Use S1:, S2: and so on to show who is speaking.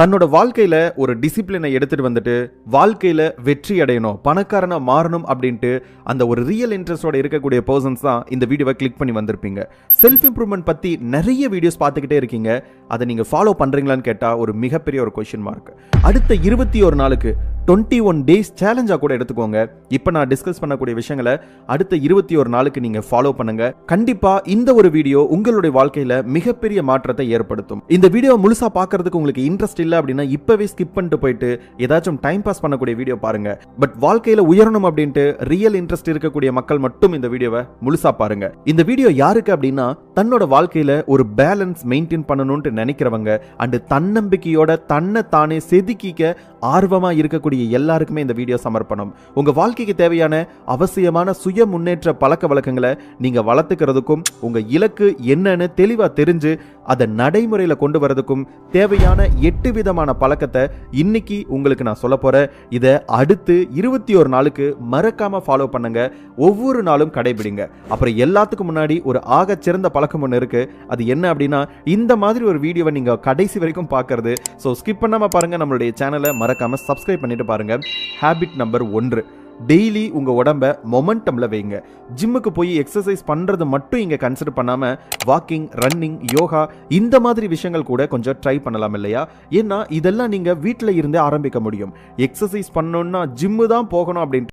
S1: தன்னோட வாழ்க்கையில ஒரு டிசிப்ளினை எடுத்துட்டு வந்துட்டு வாழ்க்கையில வெற்றி அடையணும், பணக்காரனா மாறணும் அப்படின்ட்டு அந்த ஒரு ரியல் இன்ட்ரெஸ்டோட இருக்கக்கூடிய பர்சன்ஸ் தான் இந்த வீடியோவை கிளிக் பண்ணி வந்திருப்பீங்க. செல்ஃப் இம்ப்ரூவ்மெண்ட் பத்தி நிறைய வீடியோஸ் பார்த்துக்கிட்டே இருக்கீங்க. அதை நீங்க ஃபாலோ பண்றீங்களான்னு கேட்டா ஒரு மிகப்பெரிய ஒரு கொஸ்டின் மார்க். அடுத்த 21 நாளுக்கு 21 டேஸ் சேலஞ்சா கூட எடுத்துக்கோங்க. இப்போ நான் டிஸ்கஸ் பண்ணக்கூடிய விஷயங்களை அடுத்த 21 நாளுக்கு நீங்க ஃபாலோ பண்ணுங்க. கண்டிப்பா இந்த ஒரு வீடியோ உங்களுடைய வாழ்க்கையில மிகப்பெரிய மாற்றத்தை ஏற்படுத்தும். இந்த வீடியோ முழுசா பார்க்கிறதுக்கு உங்களுக்கு இன்ட்ரெஸ்ட் இல்ல அப்படின்னா இப்பவே ஸ்கிப் பண்ணிட்டு போயிட்டு ஏதாச்சும் டைம் பாஸ் பண்ணக்கூடிய வீடியோ பாருங்க. பட் வாழ்க்கையில உயரணும் அப்படின்ட்டு ரியல் இன்ட்ரெஸ்ட் இருக்கக்கூடிய மக்கள் மட்டும் இந்த வீடியோவை முழுசா பாருங்க. இந்த வீடியோ யாருக்கு அப்படின்னா தன்னோட வாழ்க்கையில ஒரு பேலன்ஸ் மெயின்டைன் பண்ணணும்னு நினைக்கிறவங்க அண்ட் தன்னம்பிக்கையோட தன்னை தானே செதுக்கிக்க ஆர்வமா இருக்கக்கூடிய எல்லாருக்குமே இந்த வீடியோ சமர்ப்பணம். உங்க வாழ்க்கைக்கு தேவையான அவசியமான சுய முன்னேற்ற பழக்க வழக்கங்களை நீங்க வளர்த்துக்கிறதுக்கும் உங்க இலக்கு என்னன்னு தெளிவா தெரிஞ்சு அதை நடைமுறையில கொண்டு வரதுக்கும் தேவையான 8 விதமான பழக்கத்தை இன்னைக்கு உங்களுக்கு நான் சொல்ல போறேன். இதை அடுத்து 21 நாளுக்கு மறக்காம ஃபாலோ பண்ணுங்க. ஒவ்வொரு நாளும் கடைபிடிங்க. அப்புறம் எல்லாத்துக்கும் முன்னாடி ஒரு ஆக சிறந்த பழக்கம் ஒன்று இருக்கு. அது என்ன அப்படின்னா இந்த மாதிரி ஒரு வீடியோவை நீங்க கடைசி வரைக்கும் பார்க்கிறது. ஸோ ஸ்கிப் பண்ணாம பாருங்க. நம்மளுடைய சேனலை மறக்காம சப்ஸ்கிரைப் பண்ணிட்டு பாருங்க. ஹேபிட் நம்பர் 1, டெய்லி உங்க உடம்ப மொமெண்டம்ல வைங்க. ஜிம்முக்கு போய் எக்ஸசைஸ் பண்றது மட்டும் இங்க கன்சிடர் பண்ணாம வாக்கிங், ரன்னிங், யோகா இந்த மாதிரி விஷயங்கள் கூட கொஞ்சம் ட்ரை பண்ணலாம் இல்லையா? ஏன்னா இதெல்லாம் நீங்க வீட்டில் இருந்தே ஆரம்பிக்க முடியும். எக்ஸசைஸ் பண்ணணும்னா ஜிம்மு தான் போகணும் அப்படின்ட்டு